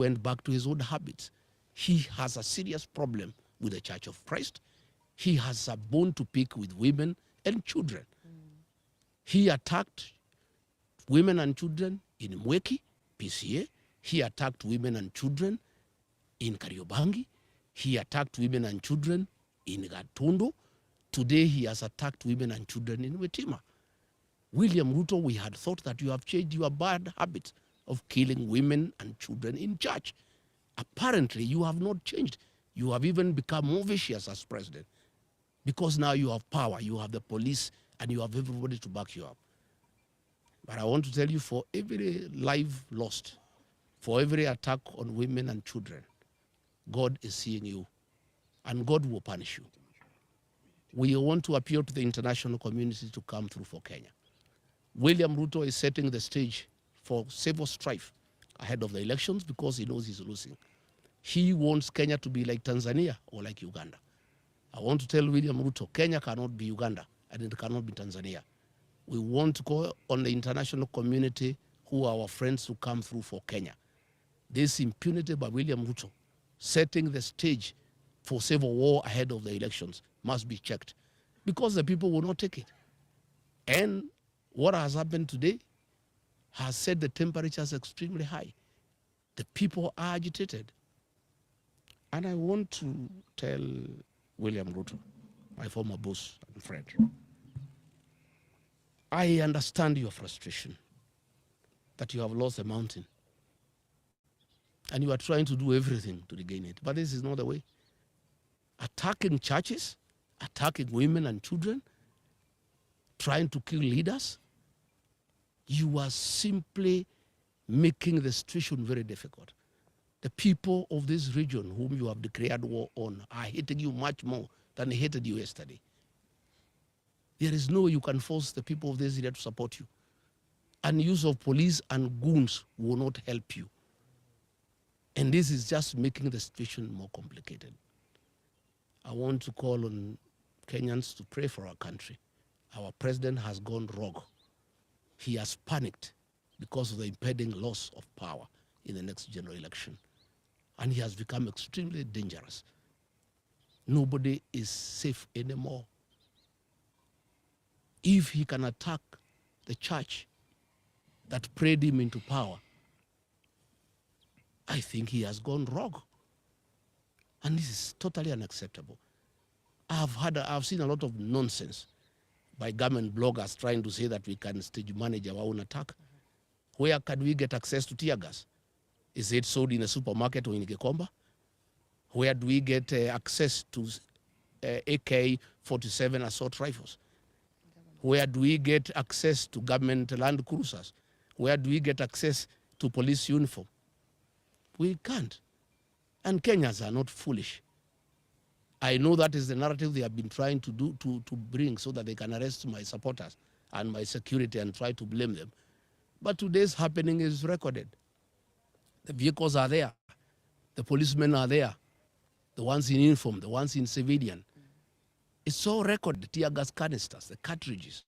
went back to his old habits. He has a serious problem with the Church of Christ. He has a bone to pick with women and children. He attacked women and children in Mweki, PCA. He attacked women and children in Kariobangi. He attacked women and children in Gatundu. Today he has attacked women and children in Wetima. William Ruto, we had thought that you have changed your bad habit of killing women and children in church. Apparently, you have not changed. You have even become more vicious as president because now you have power, you have the police, and you have everybody to back you up. But I want to tell you, for every life lost, for every attack on women and children, God is seeing you, and God will punish you. We want to appeal to the international community to come through for Kenya. William Ruto is setting the stage for civil strife ahead of the elections because he knows he's losing. He wants Kenya to be like Tanzania or like Uganda. I want to tell William Ruto, Kenya cannot be Uganda and it cannot be Tanzania. We want to call on the international community who are our friends to come through for Kenya. This impunity by William Ruto, setting the stage for civil war ahead of the elections, must be checked because the people will not take it. And what has happened today has set the temperatures extremely high. The people are agitated. And I want to tell William Ruto, my former boss and friend, I understand your frustration that you have lost a mountain and you are trying to do everything to regain it. But this is not the way. Attacking churches, attacking women and children, trying to kill leaders, you are simply making the situation very difficult. The people of this region whom you have declared war on are hating you much more than they hated you yesterday. There is no way you can force the people of this area to support you. And use of police and goons will not help you. And this is just making the situation more complicated. I want to call on Kenyans to pray for our country. Our president has gone rogue. He has panicked because of the impending loss of power in the next general election. And he has become extremely dangerous. Nobody is safe anymore. If he can attack the church that prayed him into power, I think he has gone rogue. And this is totally unacceptable. I've seen a lot of nonsense by government bloggers trying to say that we can stage manage our own attack. Where can we get access to tear gas? Is it sold in a supermarket or in Gikomba? Where do we get access to AK-47 assault rifles? Where do we get access to government land cruisers? Where do we get access to police uniform? We can't. And Kenyans are not foolish. I know that is the narrative they have been trying to do to bring so that they can arrest my supporters and my security and try to blame them. But today's happening is recorded. The vehicles are there. The policemen are there. The ones in uniform, the ones in civilian. It's all recorded, the tear gas canisters, the cartridges.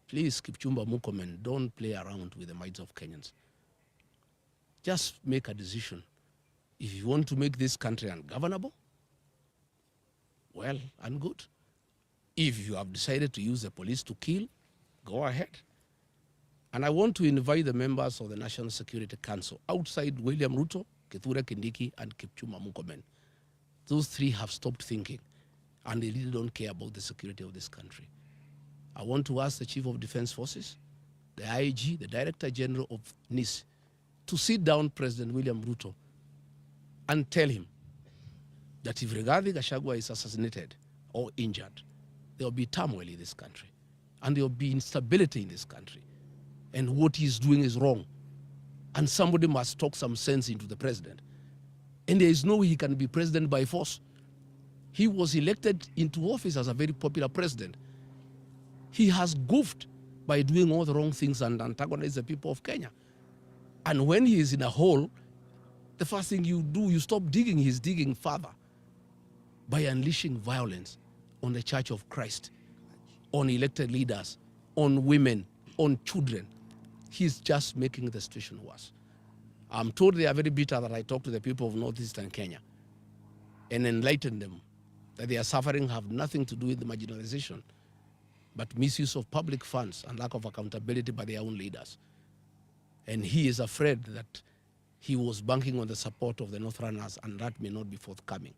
Please, Kipchumba Murkomen, don't play around with the minds of Kenyans. Just make a decision. If you want to make this country ungovernable, well and good. If you have decided to use the police to kill, go ahead. And I want to invite the members of the National Security Council outside William Ruto, Kithure Kindiki, and Kipchumba Murkomen. Those three have stopped thinking, and they really don't care about the security of this country. I want to ask the Chief of Defense Forces, the IG, the Director General of NIS, to sit down President William Ruto and tell him that if Rigathi Gachagua is assassinated or injured, there will be turmoil in this country, and there will be instability in this country. And what he's doing is wrong. And somebody must talk some sense into the president. And there is no way he can be president by force. He was elected into office as a very popular president. He has goofed by doing all the wrong things and antagonized the people of Kenya. And when he is in a hole, the first thing you do, you stop digging. He's digging further by unleashing violence on the Church of Christ, on elected leaders, on women, on children. He's just making the situation worse. I'm told they are very bitter that I talk to the people of northeastern Kenya and enlighten them that their suffering have nothing to do with the marginalization, but misuse of public funds and lack of accountability by their own leaders. And he is afraid that he was banking on the support of the Northerners, and that may not be forthcoming.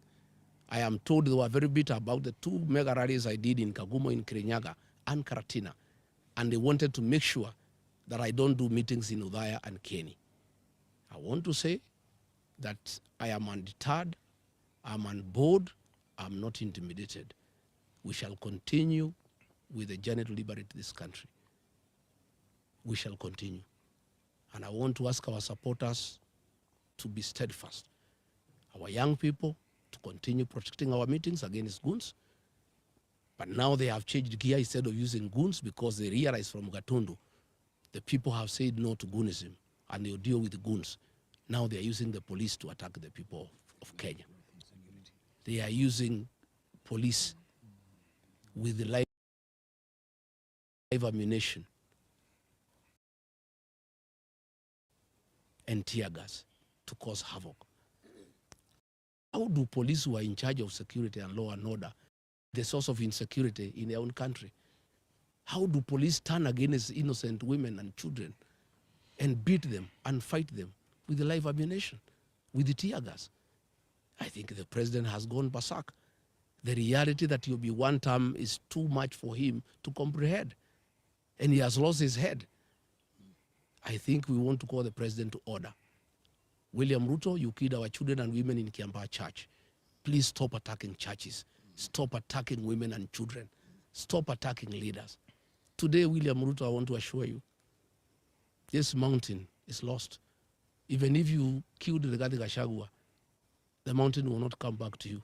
I am told they were very bitter about the 2 mega rallies I did in Kagumo, in Kirinyaga, and Karatina, and they wanted to make sure that I don't do meetings in Udhaya and Kieni. I want to say that I am undeterred, I'm on board, I'm not intimidated. We shall continue with the journey to liberate this country. We shall continue. And I want to ask our supporters to be steadfast. Our young people to continue protecting our meetings against goons. But now they have changed gear. Instead of using goons, because they realize from Gatundu, the people have said no to goonism and they'll deal with goons. Now they are using the police to attack the people of Kenya. They are using police with the live ammunition and tear gas to cause havoc. How do police who are in charge of security and law and order the source of insecurity in their own country? How do police turn against innocent women and children and beat them and fight them with the live ammunition, with the tear gas? I think the president has gone berserk. The reality that he'll be one term is too much for him to comprehend, and he has lost his head. I think we want to call the president to order. William Ruto, you killed our children and women in Kiambaa Church. Please stop attacking churches. Stop attacking women and children. Stop attacking leaders. Today, William Ruto, I want to assure you, this mountain is lost. Even if you killed Rigathi Gachagua, the mountain will not come back to you.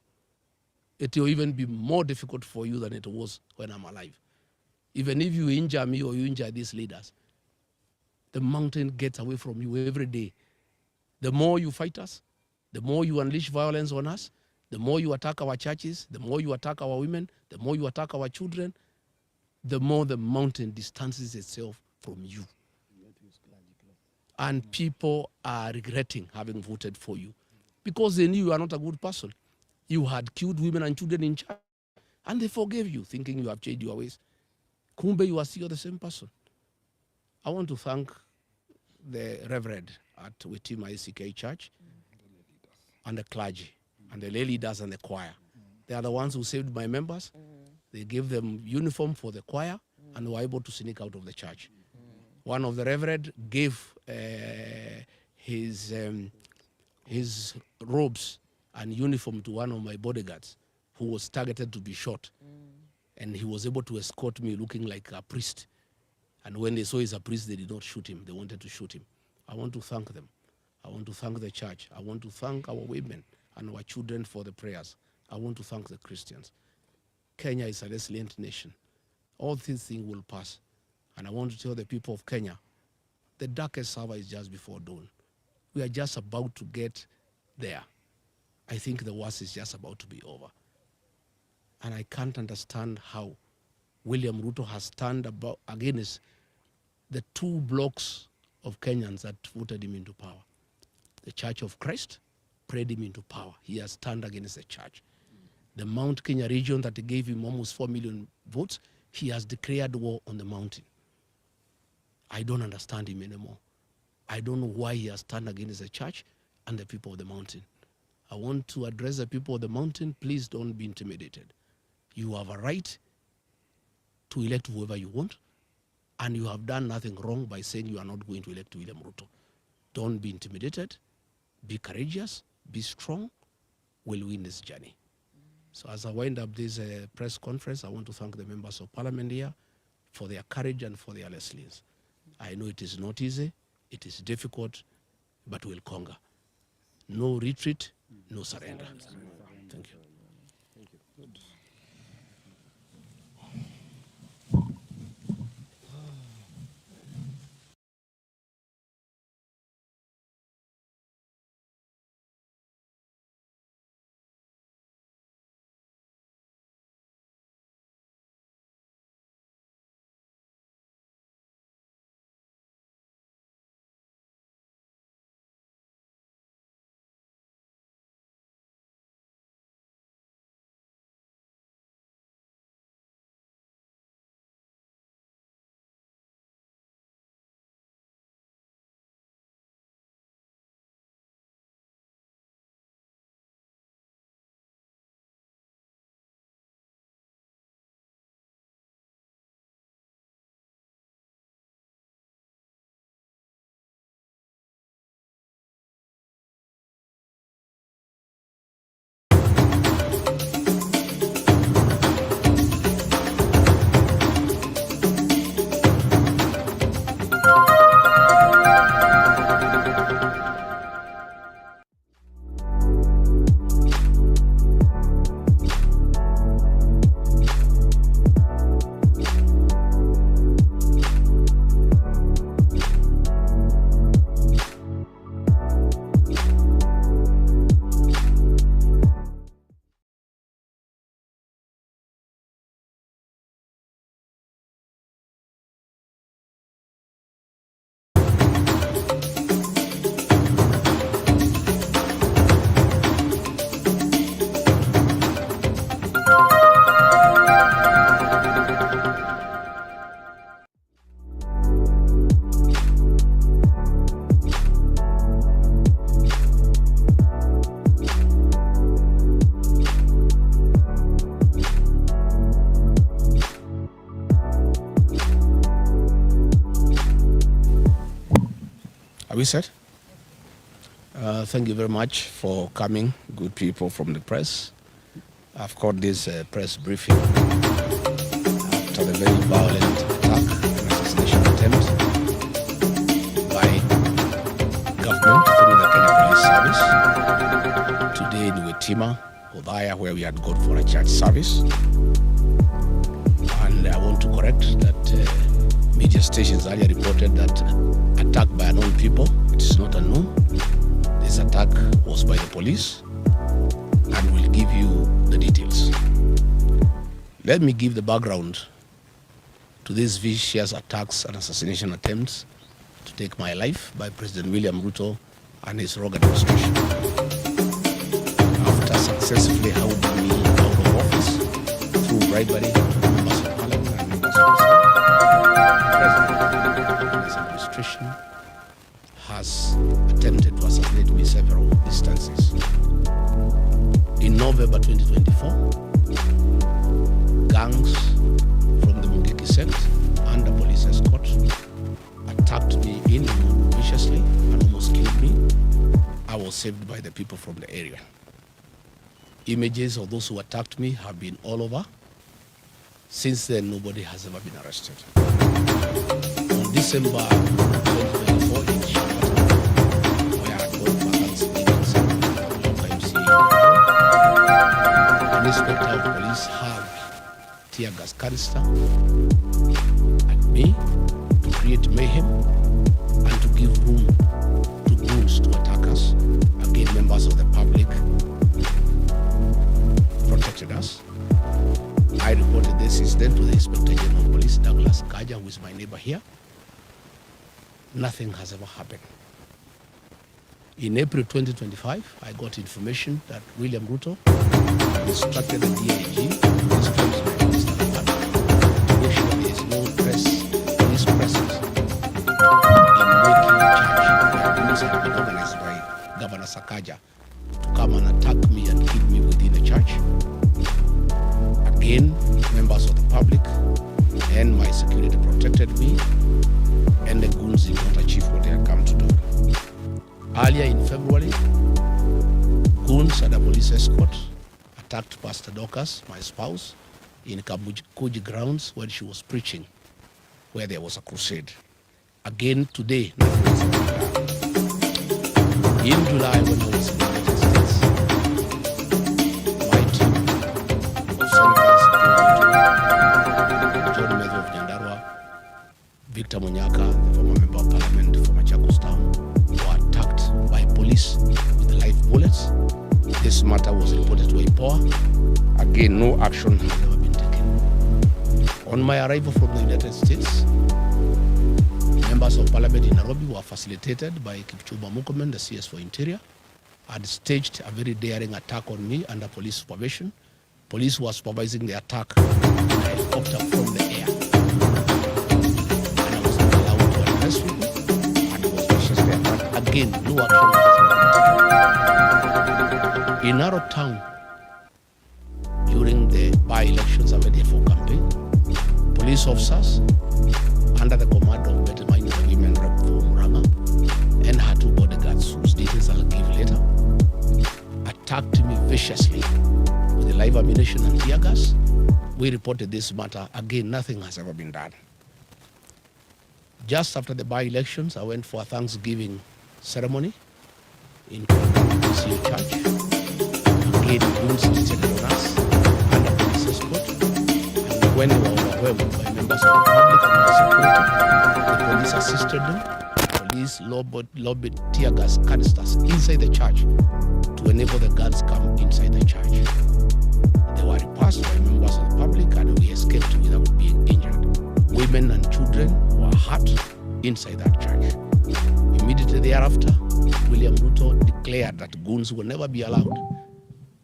It will even be more difficult for you than it was when I'm alive. Even if you injure me or you injure these leaders, the mountain gets away from you every day. The more you fight us, the more you unleash violence on us, the more you attack our churches, the more you attack our women, the more you attack our children, the more the mountain distances itself from you. And people are regretting having voted for you because they knew you are not a good person. You had killed women and children in church, and they forgave you, thinking you have changed your ways. Kumbe, you are still the same person. I want to thank the Reverend at Witima ICK Church and the clergy and the lay leaders and the choir. They are the ones who saved my members. They gave them uniform for the choir and were able to sneak out of the church. One of the Reverend gave his robes and uniform to one of my bodyguards who was targeted to be shot. And he was able to escort me looking like a priest. And when they saw he's a priest, they did not shoot him. They wanted to shoot him. I want to thank them. I want to thank the church. I want to thank our women and our children for the prayers. I want to thank the Christians. Kenya is a resilient nation. All these things will pass. And I want to tell the people of Kenya, the darkest hour is just before dawn. We are just about to get there. I think the worst is just about to be over. And I can't understand how William Ruto has turned against the 2 blocks of Kenyans that voted him into power. The Church of Christ prayed him into power. He has turned against the church. The Mount Kenya region that gave him almost 4 million votes, he has declared war on the mountain. I don't understand him anymore. I don't know why he has turned against the church and the people of the mountain. I want to address the people of the mountain. Please don't be intimidated. You have a right to elect whoever you want, and you have done nothing wrong by saying you are not going to elect William Ruto. Don't be intimidated. Be courageous. Be strong. We'll win this journey. So as I wind up this press conference, I want to thank the members of parliament here for their courage and for their resilience. I know it is not easy. It is difficult, but we'll conquer. No retreat, no surrender. Thank you. Thank you. Good. we set? Thank you very much for coming, good people from the press. I've called this press briefing after the very violent attack and assassination attempt by government through the Kenya Police Service today in Wetima, Othaya, where we had gone for a church service. And I want to correct that media stations earlier reported that attack by unknown people. It is not unknown. This attack was by the police, and we'll give you the details. Let me give the background to these vicious attacks and assassination attempts to take my life by President William Ruto and his rogue administration. After successfully holding me out of office through bribery, members of parliament and members of the President and his administration has attempted to assassinate me several instances. In November 2024, gangs from the Mungeki sect under police escort attacked me in Mungu viciously and almost killed me. I was saved by the people from the area. Images of those who attacked me have been all over. Since then, nobody has ever been arrested. On December 2024 in Shabata, where I had gone for Thanksgiving ceremony, an inspector of police hurled tear gas canister at me to create mayhem and to give room to goons to attack us. Again, members of the public protected us. I reported this incident to the Inspector General of Police, Douglas Kaja, who is my neighbor here. Nothing has ever happened. In April 2025, I got information that William Ruto instructed the DIG to make sure there is no police presence in making charge. The rules had been organized by Governor Sakaja to come and attack me and keep me within the church. Again, members of the public and my security protected me, and the goons did not achieve what they had come to do. Earlier in February, goons and a police escort attacked Pastor Dorcas, my spouse, in Kabuji grounds when she was preaching, where there was a crusade. Again, today, nothing has happened. In July, when I was in the United States, my team of senators, John Medho of Nyandarua, Victor Munyaka, the former member of parliament from Machakos Town, were attacked by police with live bullets. This matter was reported to IPOA. Again, no action has ever been taken. On my arrival from the United States, members of parliament in Nairobi were facilitated by Kipchumba Murkomen, the CS for Interior, had staged a very daring attack on me under police supervision. Police were supervising the attack in a helicopter from the air. And I was not allowed to address people, and I was viciously attacked. Again, no action has been taken. In Narrow Town, during the by-elections of the DFO campaign, police officers under the command of Better Mind, the women rep from Rama, and her two bodyguards, whose details I'll give later, attacked me viciously with the live ammunition and tear gas. We reported this matter. Again, nothing has ever been done. Just after the by-elections, I went for a Thanksgiving ceremony in the church. Again, goons detected on us under police escort. And when they were overwhelmed by members of the public and the security, the police assisted them. Police lobbied tear gas canisters inside the church to enable the guards come inside the church. They were repassed by members of the public and we escaped without being injured. Women and children were hurt inside that church. Immediately thereafter, William Ruto declared that goons will never be allowed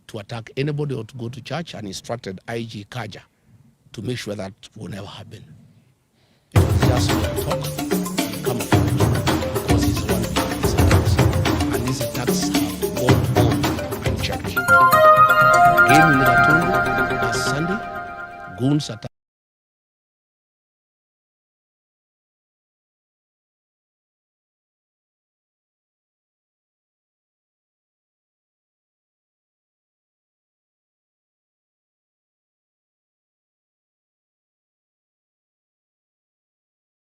to attack anybody or to go to church, and instructed IG Kaja to make sure that will never happen. It was just mere talk and camouflage, because he's the one behind these attacks, and these attacks have gone on unchecked. Again in Gatundu last Sunday, goons attacked